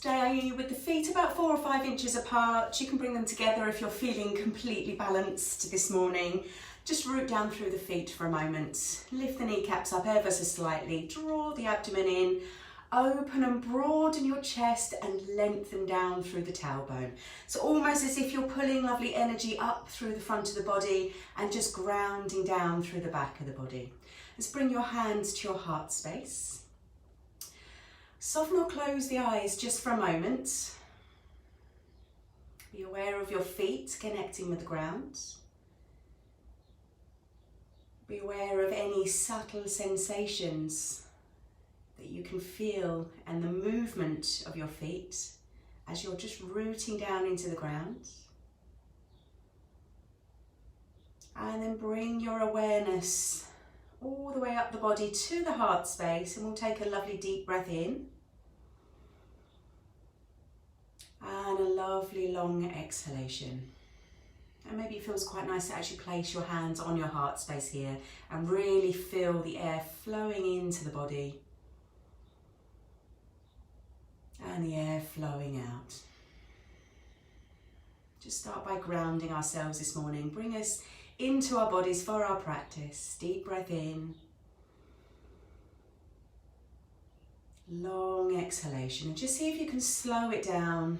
Stay with the feet about 4 or 5 inches apart. You can bring them together if you're feeling completely balanced this morning. Just root down through the feet for a moment. Lift the kneecaps up ever so slightly. Draw the abdomen in. Open and broaden your chest and lengthen down through the tailbone. So almost as if you're pulling lovely energy up through the front of the body and just grounding down through the back of the body. Let's bring your hands to your heart space. Soften or close the eyes just for a moment. Be aware of your feet connecting with the ground. Be aware of any subtle sensations that you can feel and the movement of your feet as you're just rooting down into the ground. And then bring your awareness all the way up the body to the heart space, and we'll take a lovely deep breath in. And a lovely long exhalation. And maybe it feels quite nice to actually place your hands on your heart space here and really feel the air flowing into the body and the air flowing out. Just start by grounding ourselves this morning. Bring us into our bodies for our practice. Deep breath in. Long exhalation. And just see if you can slow it down.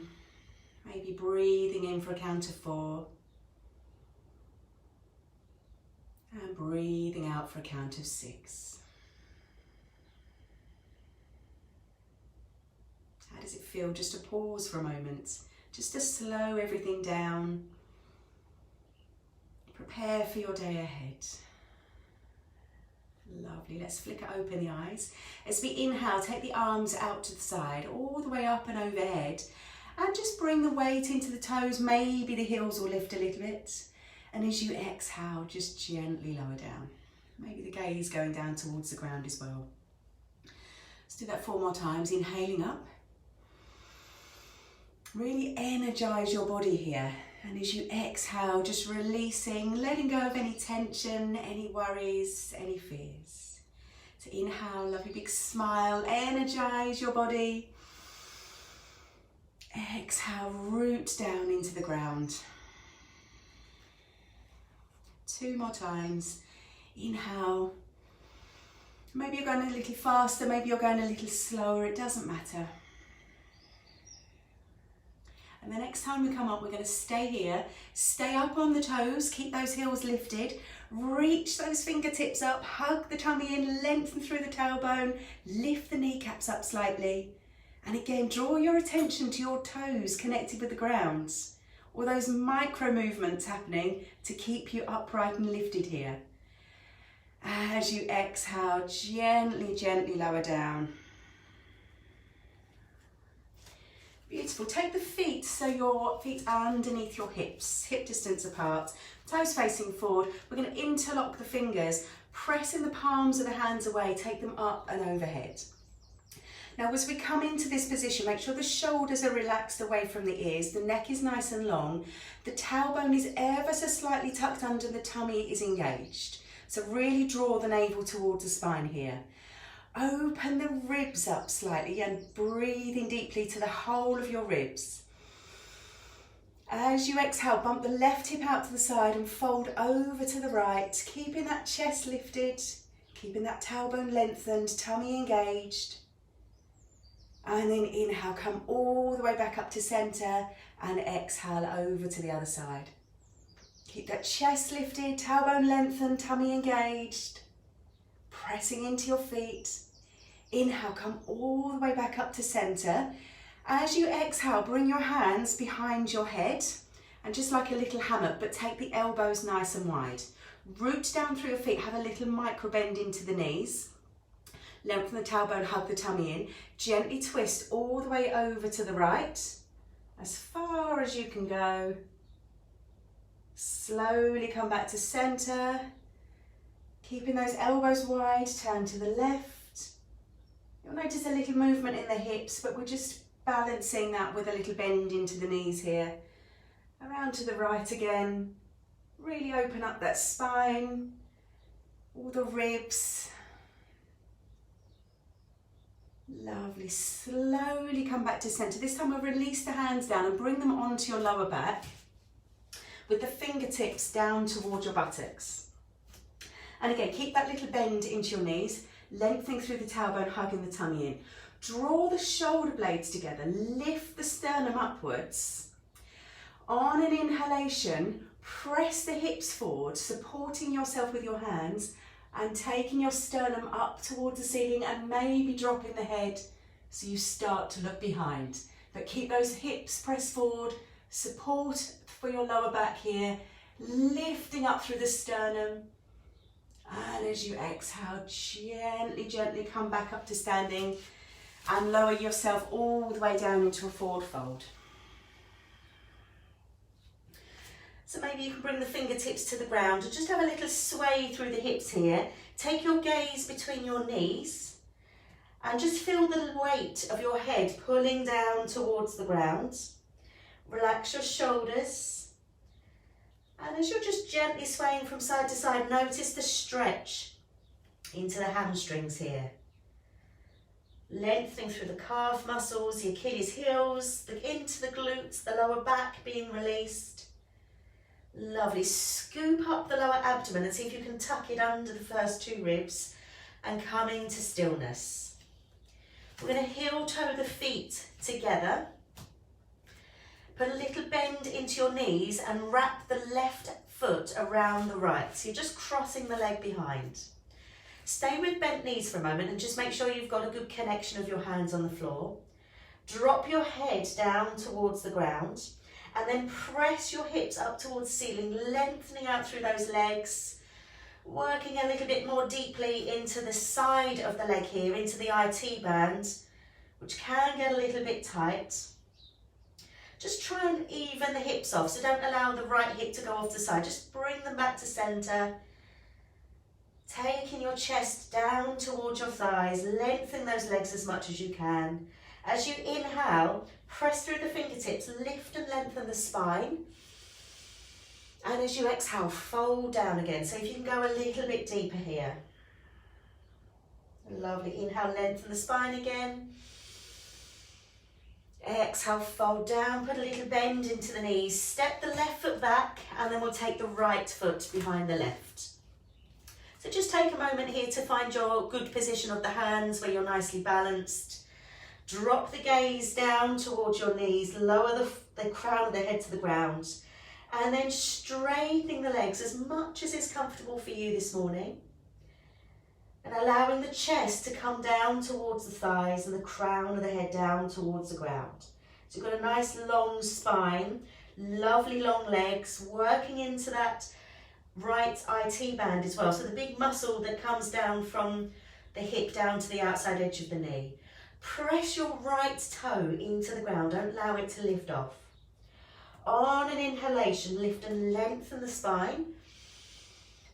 Maybe breathing in for a count of 4. And breathing out for a count of 6. How does it feel just to pause for a moment? Just to slow everything down. Prepare for your day ahead. Lovely. Let's flicker open the eyes. As we inhale, take the arms out to the side, all the way up and overhead. And just bring the weight into the toes. Maybe the heels will lift a little bit. And as you exhale, just gently lower down. Maybe the gaze going down towards the ground as well. Let's do that 4 more times. Inhaling up. Really energize your body here. And as you exhale, just releasing, letting go of any tension, any worries, any fears. So inhale, lovely big smile, energize your body. Exhale, root down into the ground. 2 more times. Inhale. Maybe you're going a little faster, maybe you're going a little slower, it doesn't matter. And the next time we come up, we're going to stay here, stay up on the toes, keep those heels lifted, reach those fingertips up, hug the tummy in, lengthen through the tailbone, lift the kneecaps up slightly. And again, draw your attention to your toes connected with the ground. All those micro movements happening to keep you upright and lifted here. As you exhale, gently, gently lower down. Beautiful. Take the feet so your feet are underneath your hips, hip distance apart, toes facing forward. We're going to interlock the fingers, pressing the palms of the hands away, take them up and overhead. Now as we come into this position, make sure the shoulders are relaxed away from the ears, the neck is nice and long, the tailbone is ever so slightly tucked under, the tummy is engaged. So really draw the navel towards the spine here. Open the ribs up slightly and breathing deeply to the whole of your ribs. As you exhale, bump the left hip out to the side and fold over to the right, keeping that chest lifted, keeping that tailbone lengthened, tummy engaged. And then inhale, come all the way back up to center and exhale over to the other side. Keep that chest lifted, tailbone lengthened, tummy engaged. Pressing into your feet. Inhale, come all the way back up to center. As you exhale, bring your hands behind your head and just like a little hammock, but take the elbows nice and wide. Root down through your feet, have a little micro bend into the knees. Lengthen the tailbone, hug the tummy in. Gently twist all the way over to the right, as far as you can go. Slowly come back to center. Keeping those elbows wide, turn to the left. You'll notice a little movement in the hips, but we're just balancing that with a little bend into the knees here. Around to the right again. Really open up that spine, all the ribs. Lovely. Slowly come back to centre. This time we'll release the hands down and bring them onto your lower back with the fingertips down towards your buttocks. And again, keep that little bend into your knees, lengthening through the tailbone, hugging the tummy in. Draw the shoulder blades together, lift the sternum upwards. On an inhalation, press the hips forward, supporting yourself with your hands and taking your sternum up towards the ceiling and maybe dropping the head so you start to look behind. But keep those hips pressed forward, support for your lower back here, lifting up through the sternum. And as you exhale, gently, gently come back up to standing and lower yourself all the way down into a forward fold. So maybe you can bring the fingertips to the ground and just have a little sway through the hips here. Take your gaze between your knees and just feel the weight of your head pulling down towards the ground. Relax your shoulders. And as you're just gently swaying from side to side, notice the stretch into the hamstrings here. Lengthening through the calf muscles, the Achilles heels, into the glutes, the lower back being released. Lovely. Scoop up the lower abdomen and see if you can tuck it under the first two ribs and come into stillness. We're going to heel toe the feet together. Put a little bend into your knees and wrap the left foot around the right. So you're just crossing the leg behind. Stay with bent knees for a moment and just make sure you've got a good connection of your hands on the floor. Drop your head down towards the ground. And then press your hips up towards the ceiling, lengthening out through those legs, working a little bit more deeply into the side of the leg here, into the IT band, which can get a little bit tight. Just try and even the hips off, so don't allow the right hip to go off the side. Just bring them back to centre. Taking your chest down towards your thighs, lengthen those legs as much as you can. As you inhale, press through the fingertips, lift and lengthen the spine. And as you exhale, fold down again. So if you can go a little bit deeper here. Lovely. Inhale, lengthen the spine again. Exhale, fold down, put a little bend into the knees. Step the left foot back and then we'll take the right foot behind the left. So just take a moment here to find your good position of the hands where you're nicely balanced. Drop the gaze down towards your knees, lower the crown of the head to the ground, and then straightening the legs as much as is comfortable for you this morning, and allowing the chest to come down towards the thighs and the crown of the head down towards the ground. So you've got a nice long spine, lovely long legs, working into that right IT band as well. So the big muscle that comes down from the hip down to the outside edge of the knee. Press your right toe into the ground, don't allow it to lift off. On an inhalation, lift and lengthen the spine,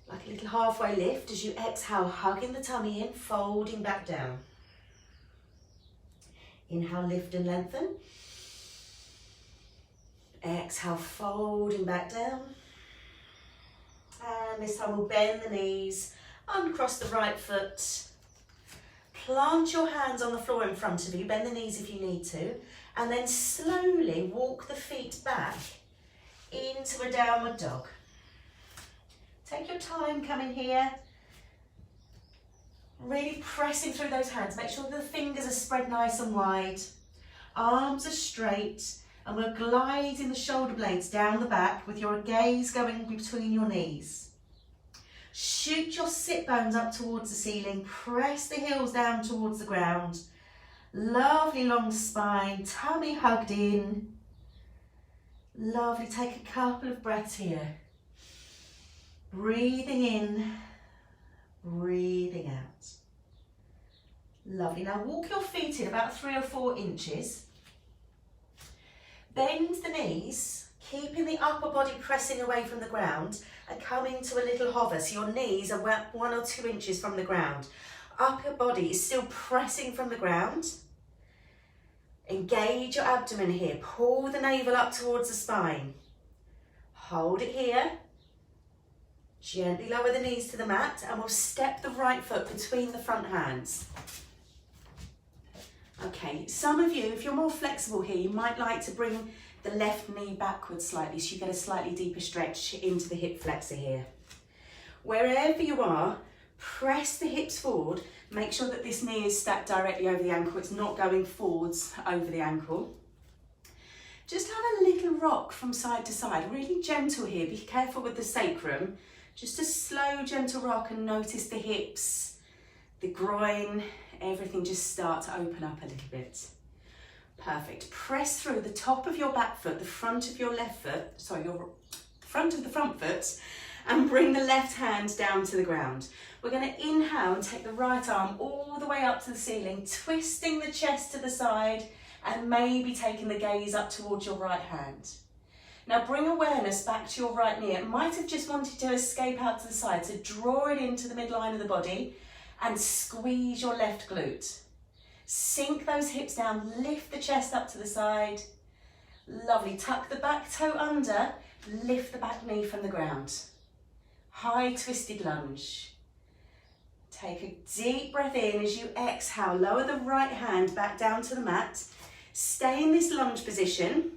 like a little halfway lift. As you exhale, hugging the tummy in, folding back down. Inhale, lift and lengthen. Exhale, folding back down. And this time we'll bend the knees, uncross the right foot. Plant your hands on the floor in front of you, bend the knees if you need to, and then slowly walk the feet back into a downward dog. Take your time coming here, really pressing through those hands. Make sure the fingers are spread nice and wide, arms are straight, and we're gliding the shoulder blades down the back with your gaze going between your knees. Shoot your sit bones up towards the ceiling, press the heels down towards the ground. Lovely long spine, tummy hugged in. Lovely, take a couple of breaths here. Breathing in, breathing out. Lovely, now walk your feet in about 3 or 4 inches. Bend the knees, keeping the upper body pressing away from the ground and coming to a little hover. So your knees are 1 or 2 inches from the ground. Upper body is still pressing from the ground. Engage your abdomen here. Pull the navel up towards the spine. Hold it here. Gently lower the knees to the mat and we'll step the right foot between the front hands. Okay, some of you, if you're more flexible here, you might like to bring the left knee backwards slightly so you get a slightly deeper stretch into the hip flexor here. Wherever you are, press the hips forward. Make sure that this knee is stacked directly over the ankle. It's not going forwards over the ankle. Just have a little rock from side to side, really gentle here. Be careful with the sacrum. Just a slow, gentle rock and notice the hips, the groin, everything just start to open up a little bit. Perfect. Press through the top of your back foot, the front of your left foot, sorry, your front of the front foot, and bring the left hand down to the ground. We're going to inhale and take the right arm all the way up to the ceiling, twisting the chest to the side and maybe taking the gaze up towards your right hand. Now bring awareness back to your right knee. It might have just wanted to escape out to the side, so draw it into the midline of the body and squeeze your left glute. Sink those hips down, lift the chest up to the side. Lovely, tuck the back toe under, lift the back knee from the ground. High twisted lunge. Take a deep breath in as you exhale, lower the right hand back down to the mat. Stay in this lunge position.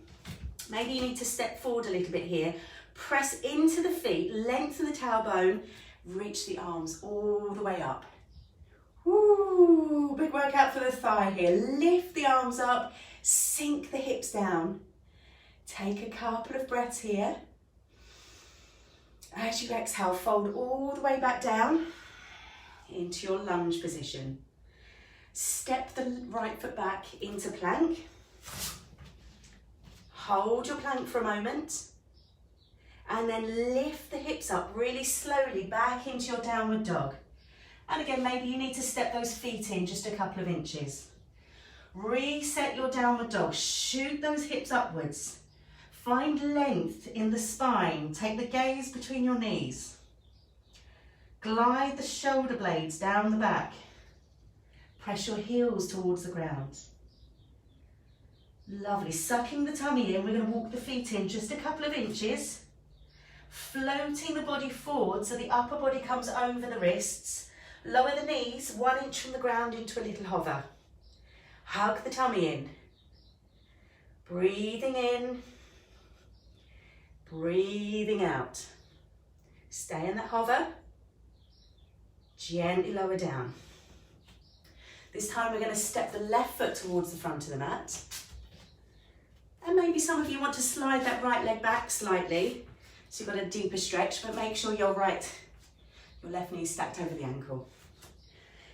Maybe you need to step forward a little bit here. Press into the feet, lengthen the tailbone, reach the arms all the way up. Woo, big workout for the thigh here. Lift the arms up, sink the hips down. Take a couple of breaths here. As you exhale, fold all the way back down into your lunge position. Step the right foot back into plank. Hold your plank for a moment. And then lift the hips up really slowly back into your downward dog. And again, maybe you need to step those feet in just a couple of inches. Reset your downward dog. Shoot those hips upwards. Find length in the spine. Take the gaze between your knees. Glide the shoulder blades down the back. Press your heels towards the ground. Lovely. Sucking the tummy in, we're going to walk the feet in just a couple of inches. Floating the body forward so the upper body comes over the wrists. Lower the knees 1 inch from the ground into a little hover. Hug the tummy in. Breathing in. Breathing out. Stay in that hover. Gently lower down. This time we're going to step the left foot towards the front of the mat. And maybe some of you want to slide that right leg back slightly. So you've got a deeper stretch, but make sure your left knee is stacked over the ankle.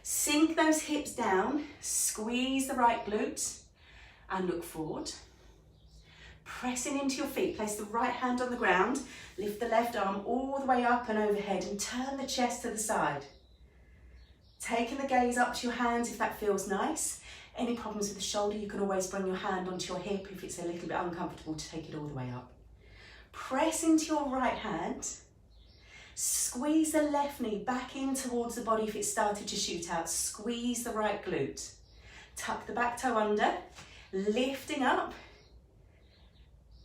Sink those hips down, squeeze the right glute and look forward. Pressing into your feet, place the right hand on the ground, lift the left arm all the way up and overhead and turn the chest to the side. Taking the gaze up to your hands if that feels nice. Any problems with the shoulder, you can always bring your hand onto your hip if it's a little bit uncomfortable to take it all the way up. Press into your right hand. Squeeze the left knee back in towards the body if it started to shoot out. Squeeze the right glute. Tuck the back toe under, lifting up.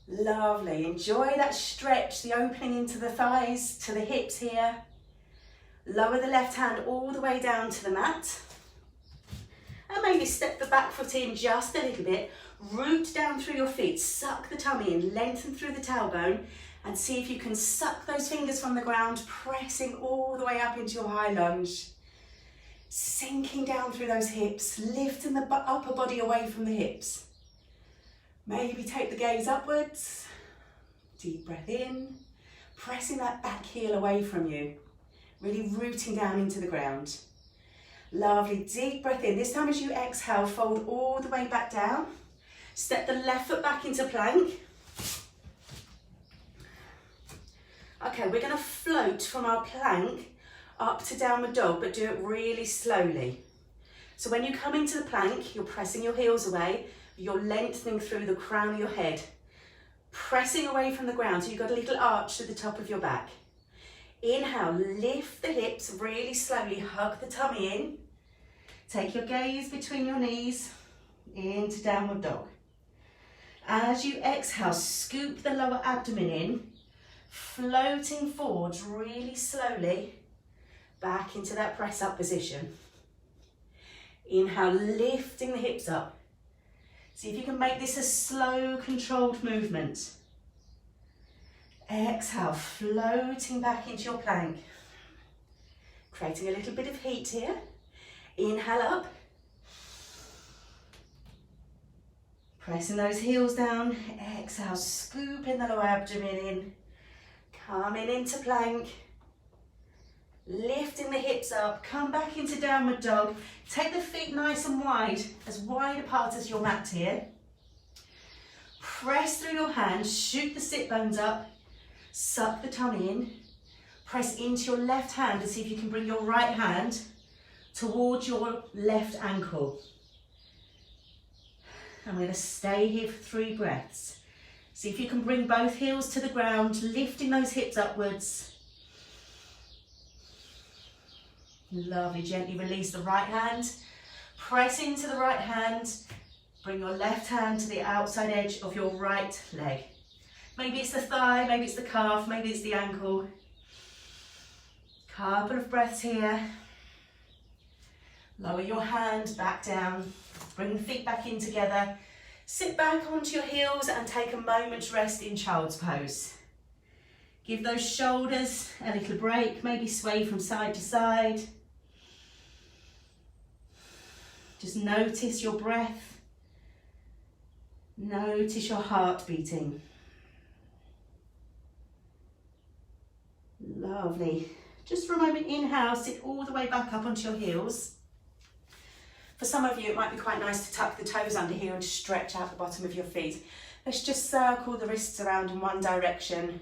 Lovely. Enjoy that stretch, the opening into the thighs, to the hips here. Lower the left hand all the way down to the mat. And maybe step the back foot in just a little bit. Root down through your feet. Suck the tummy in, lengthen through the tailbone. And see if you can suck those fingers from the ground, pressing all the way up into your high lunge. Sinking down through those hips, lifting the upper body away from the hips. Maybe take the gaze upwards. Deep breath in. Pressing that back heel away from you. Really rooting down into the ground. Lovely, deep breath in. This time as you exhale, fold all the way back down. Step the left foot back into plank. Okay, we're going to float from our plank up to downward dog, but do it really slowly. So when you come into the plank, you're pressing your heels away, you're lengthening through the crown of your head, pressing away from the ground, so you've got a little arch at the top of your back. Inhale, lift the hips really slowly, hug the tummy in. Take your gaze between your knees into downward dog. As you exhale, scoop the lower abdomen in, floating forwards really slowly back into that press up position. Inhale, lifting the hips up. See if you can make this a slow, controlled movement. Exhale, floating back into your plank. Creating a little bit of heat here. Inhale up. Pressing those heels down. Exhale, scooping the lower abdomen in. Coming into plank. Lifting the hips up. Come back into downward dog. Take the feet nice and wide, as wide apart as your mat here. Press through your hands, shoot the sit bones up. Suck the tummy in. Press into your left hand and see if you can bring your right hand towards your left ankle. I'm going to stay here for 3 breaths. See if you can bring both heels to the ground, lifting those hips upwards. Lovely, gently release the right hand. Press into the right hand. Bring your left hand to the outside edge of your right leg. Maybe it's the thigh, maybe it's the calf, maybe it's the ankle. Couple of breaths here. Lower your hand back down. Bring the feet back in together. Sit back onto your heels and take a moment's rest in child's pose. Give those shoulders a little break, maybe sway from side to side. Just notice your breath. Notice your heart beating. Lovely. Just for a moment, inhale, sit all the way back up onto your heels. For some of you, it might be quite nice to tuck the toes under here and stretch out the bottom of your feet. Let's just circle the wrists around in one direction.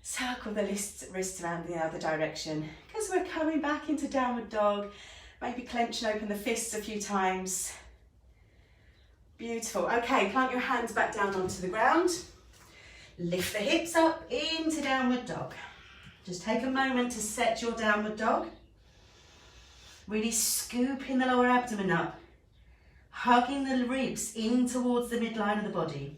Circle the wrists around in the other direction. Because we're coming back into downward dog. Maybe clench and open the fists a few times. Beautiful. Okay, plant your hands back down onto the ground. Lift the hips up into downward dog. Just take a moment to set your downward dog. Really scooping the lower abdomen up. Hugging the ribs in towards the midline of the body.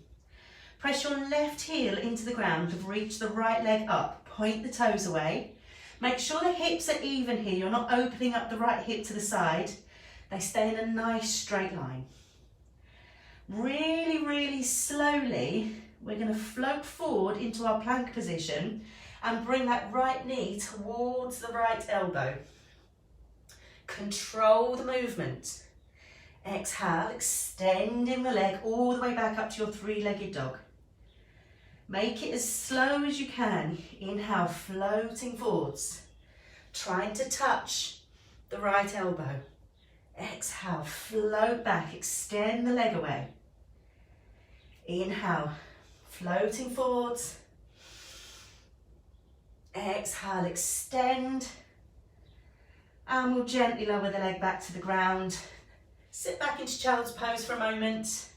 Press your left heel into the ground and reach the right leg up. Point the toes away. Make sure the hips are even here. You're not opening up the right hip to the side. They stay in a nice straight line. Really, really slowly, we're going to float forward into our plank position and bring that right knee towards the right elbow. Control the movement. Exhale, extending the leg all the way back up to your 3-legged dog. Make it as slow as you can. Inhale, floating forwards. Trying to touch the right elbow. Exhale, float back, extend the leg away. Inhale, floating forwards. Exhale, extend. And we'll gently lower the leg back to the ground. Sit back into child's pose for a moment.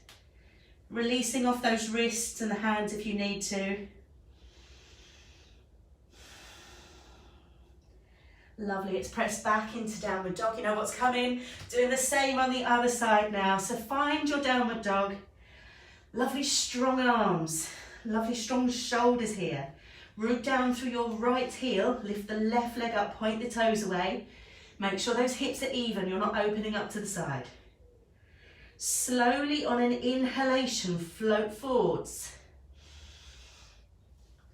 Releasing off those wrists and the hands if you need to. Lovely, it's pressed back into downward dog. You know what's coming. Doing the same on the other side now. So find your downward dog. Lovely strong arms. Lovely strong shoulders here. Root down through your right heel. Lift the left leg up, point the toes away. Make sure those hips are even. You're not opening up to the side. Slowly on an inhalation, float forwards.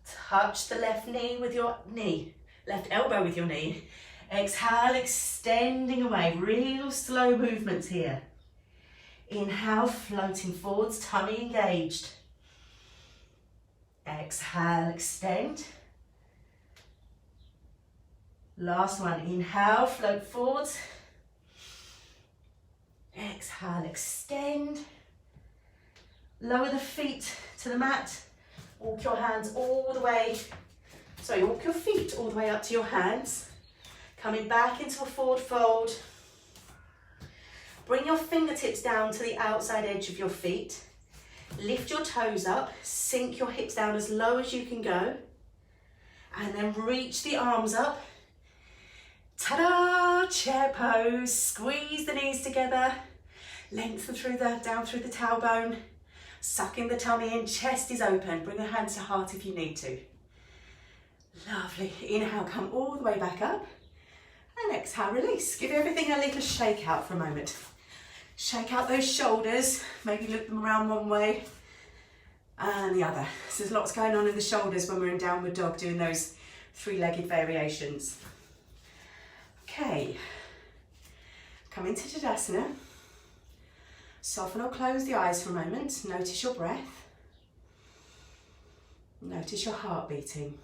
Touch the left knee with your knee. Left elbow with your knee. Exhale, extending away. Real slow movements here. Inhale, floating forwards, tummy engaged. Exhale, extend. Last one. Inhale, float forwards. Exhale, extend. Lower the feet to the mat. Walk your hands all the way. Sorry, walk your feet all the way up to your hands. Coming back into a forward fold. Bring your fingertips down to the outside edge of your feet. Lift your toes up. Sink your hips down as low as you can go. And then reach the arms up. Ta-da! Chair pose. Squeeze the knees together. Lengthen down through the tailbone. Sucking the tummy in. Chest is open. Bring the hands to heart if you need to. Lovely. Inhale, come all the way back up. And exhale, release. Give everything a little shake out for a moment. Shake out those shoulders, maybe loop them around one way and the other. So there's lots going on in the shoulders when we're in downward dog doing those three-legged variations. Okay, come into Tadasana. Soften or close the eyes for a moment. Notice your breath. Notice your heart beating.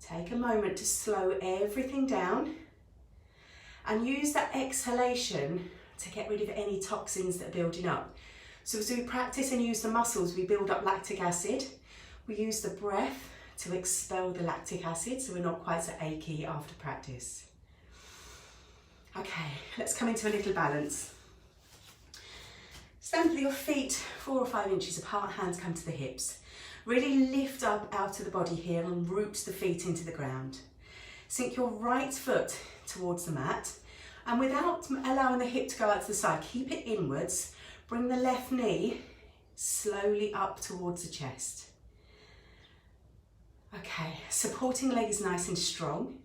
Take a moment to slow everything down and use that exhalation to get rid of any toxins that are building up. So as we practice and use the muscles, we build up lactic acid. We use the breath to expel the lactic acid so we're not quite so achy after practice. Okay, let's come into a little balance. Stand with your feet 4 or 5 inches apart, hands come to the hips. Really lift up out of the body here and root the feet into the ground. Sink your right foot towards the mat and without allowing the hip to go out to the side, keep it inwards. Bring the left knee slowly up towards the chest. Okay, supporting leg is nice and strong.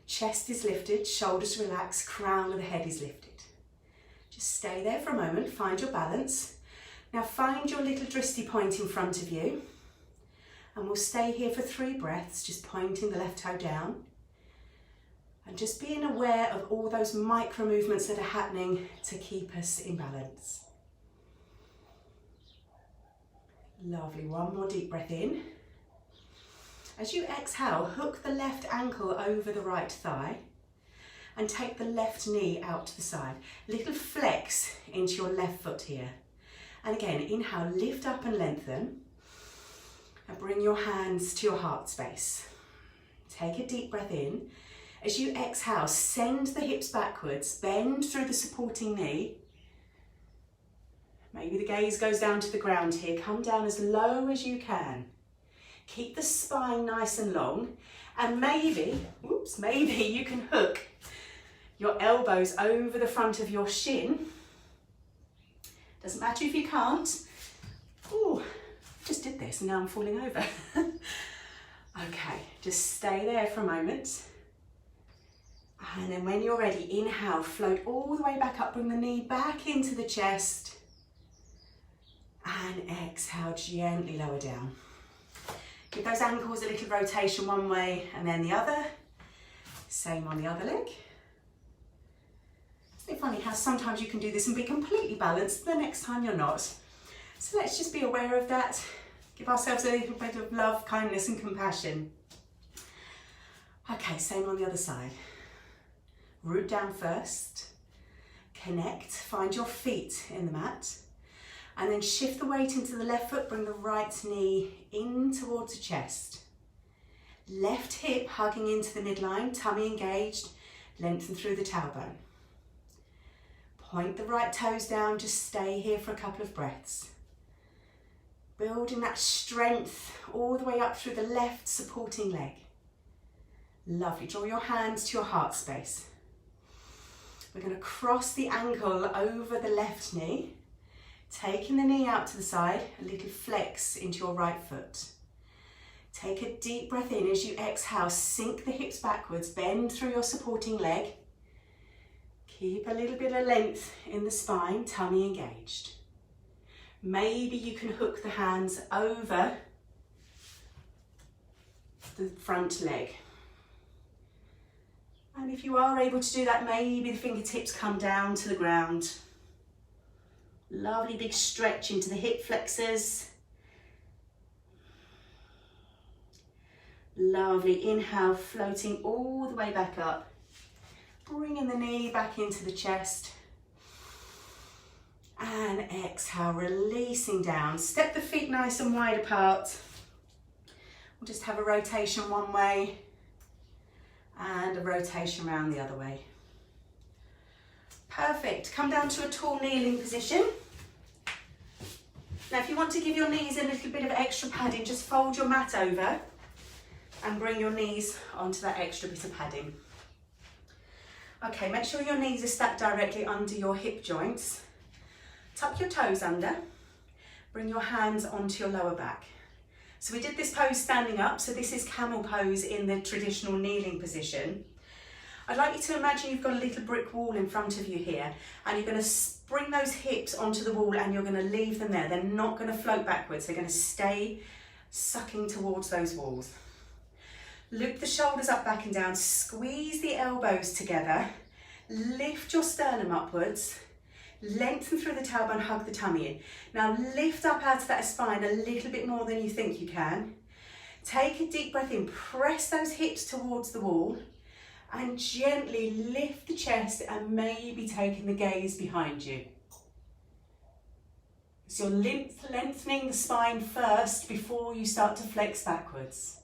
Chest is lifted, shoulders relaxed, crown of the head is lifted. Just stay there for a moment, find your balance. Now find your little dristy point in front of you. And we'll stay here for 3 breaths, just pointing the left toe down. And just being aware of all those micro movements that are happening to keep us in balance. Lovely, one more deep breath in. As you exhale, hook the left ankle over the right thigh and take the left knee out to the side. Little flex into your left foot here. And again, inhale, lift up and lengthen. And bring your hands to your heart space. Take a deep breath in. As you exhale, send the hips backwards, bend through the supporting knee. Maybe the gaze goes down to the ground here. Come down as low as you can. Keep the spine nice and long. And maybe you can hook your elbows over the front of your shin. Doesn't matter if you can't. Ooh, I just did this and now I'm falling over. Okay, just stay there for a moment. And then when you're ready, inhale, float all the way back up, bring the knee back into the chest. And exhale, gently lower down. Give those ankles a little rotation one way and then the other. Same on the other leg. Isn't it funny how sometimes you can do this and be completely balanced, the next time you're not. So let's just be aware of that. Give ourselves a little bit of love, kindness and compassion. Okay, same on the other side. Root down first. Connect, find your feet in the mat. And then shift the weight into the left foot, bring the right knee in towards the chest. Left hip hugging into the midline, tummy engaged, lengthen through the tailbone. Point the right toes down, just stay here for a couple of breaths. Building that strength all the way up through the left supporting leg. Lovely, draw your hands to your heart space. We're going to cross the ankle over the left knee. Taking the knee out to the side, a little flex into your right foot. Take a deep breath in. As you exhale, sink the hips backwards, bend through your supporting leg. Keep a little bit of length in the spine, tummy engaged. Maybe you can hook the hands over the front leg. And if you are able to do that, maybe the fingertips come down to the ground. Lovely big stretch into the hip flexors. Lovely inhale, floating all the way back up. Bringing the knee back into the chest. And exhale, releasing down. Step the feet nice and wide apart. We'll just have a rotation one way and a rotation around the other way. Perfect. Come down to a tall kneeling position. Now if you want to give your knees a little bit of extra padding, just fold your mat over and bring your knees onto that extra bit of padding. Okay, make sure your knees are stacked directly under your hip joints. Tuck your toes under. Bring your hands onto your lower back. So we did this pose standing up, so this is camel pose in the traditional kneeling position. I'd like you to imagine you've got a little brick wall in front of you here, and you're going to bring those hips onto the wall and you're going to leave them there. They're not going to float backwards. They're going to stay sucking towards those walls. Loop the shoulders up, back and down. Squeeze the elbows together. Lift your sternum upwards. Lengthen through the tailbone, hug the tummy in. Now lift up out of that spine a little bit more than you think you can. Take a deep breath in. Press those hips towards the wall. And gently lift the chest and maybe taking the gaze behind you. So you're lengthening the spine first before you start to flex backwards.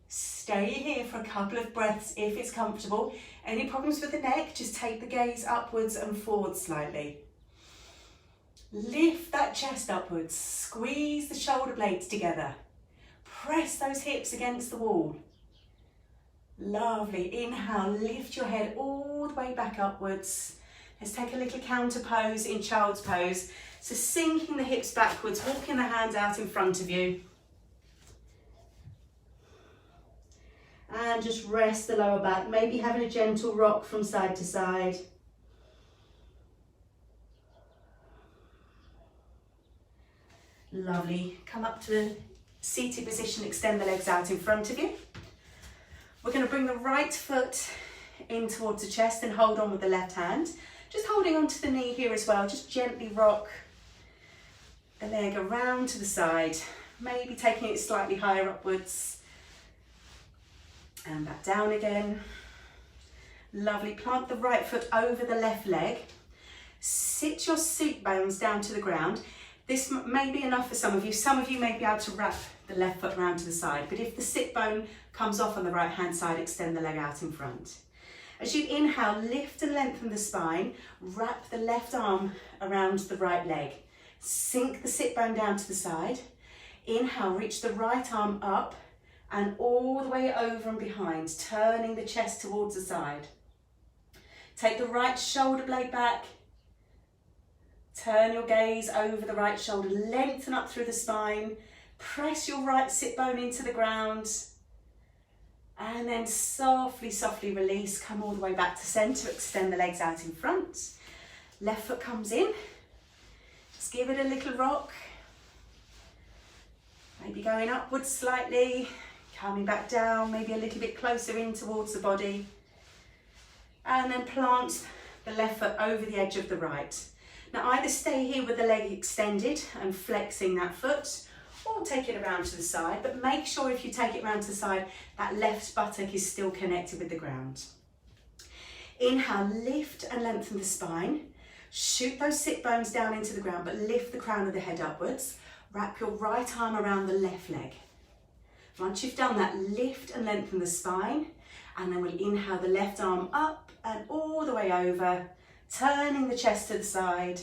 Stay here for a couple of breaths if it's comfortable. Any problems with the neck, just take the gaze upwards and forward slightly. Lift that chest upwards. Squeeze the shoulder blades together. Press those hips against the wall. Lovely. Inhale, lift your head all the way back upwards. Let's take a little counter pose in child's pose. So sinking the hips backwards, walking the hands out in front of you. And just rest the lower back, maybe having a gentle rock from side to side. Lovely. Come up to seated position, extend the legs out in front of you. We're going to bring the right foot in towards the chest and hold on with the left hand. Just holding onto the knee here as well. Just gently rock the leg around to the side. Maybe taking it slightly higher upwards. And back down again. Lovely. Plant the right foot over the left leg. Sit your seat bones down to the ground. This may be enough for some of you. Some of you may be able to wrap the left foot round to the side, but if the sit bone comes off on the right hand side, extend the leg out in front. As you inhale, lift and lengthen the spine, wrap the left arm around the right leg. Sink the sit bone down to the side. Inhale, reach the right arm up and all the way over and behind, turning the chest towards the side. Take the right shoulder blade back. Turn your gaze over the right shoulder, lengthen up through the spine. Press your right sit bone into the ground. And then softly, softly release. Come all the way back to centre. Extend the legs out in front. Left foot comes in. Just give it a little rock. Maybe going upwards slightly. Coming back down, maybe a little bit closer in towards the body. And then plant the left foot over the edge of the right. Now either stay here with the leg extended and flexing that foot, or take it around to the side, but make sure if you take it around to the side, that left buttock is still connected with the ground. Inhale, lift and lengthen the spine. Shoot those sit bones down into the ground, but lift the crown of the head upwards. Wrap your right arm around the left leg. Once you've done that, lift and lengthen the spine, and then we'll inhale the left arm up and all the way over, turning the chest to the side,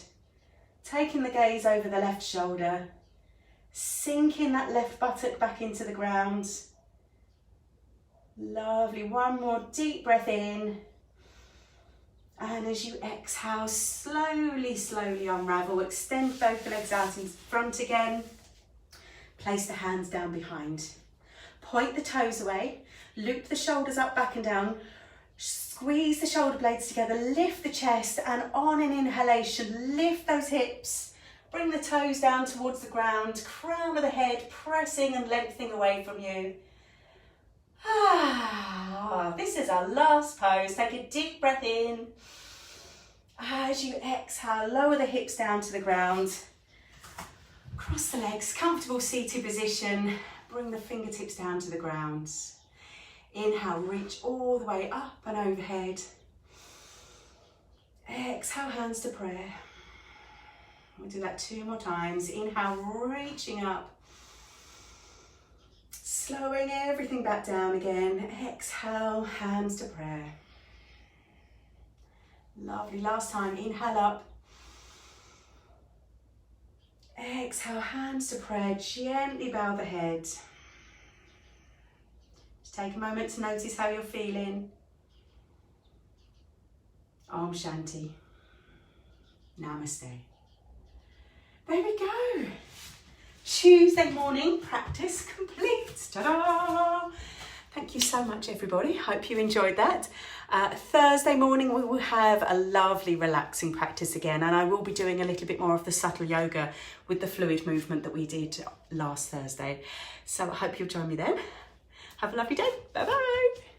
taking the gaze over the left shoulder, sinking that left buttock back into the ground. Lovely. One more deep breath in. And as you exhale, slowly, slowly unravel. Extend both the legs out in front again. Place the hands down behind. Point the toes away. Loop the shoulders up, back and down. Squeeze the shoulder blades together. Lift the chest, and on an inhalation, lift those hips. Bring the toes down towards the ground. Crown of the head pressing and lengthening away from you. This is our last pose. Take a deep breath in. As you exhale, lower the hips down to the ground. Cross the legs, comfortable seated position. Bring the fingertips down to the ground. Inhale, reach all the way up and overhead. Exhale, hands to prayer. We'll do that 2 more times. Inhale, reaching up. Slowing everything back down again. Exhale, hands to prayer. Lovely. Last time. Inhale up. Exhale, hands to prayer. Gently bow the head. Just take a moment to notice how you're feeling. Om Shanti. Namaste. There we go. Tuesday morning practice complete. Ta-da! Thank you so much, everybody. Hope you enjoyed that. Thursday morning, we will have a lovely relaxing practice again, and I will be doing a little bit more of the subtle yoga with the fluid movement that we did last Thursday. So I hope you'll join me then. Have a lovely day. Bye-bye.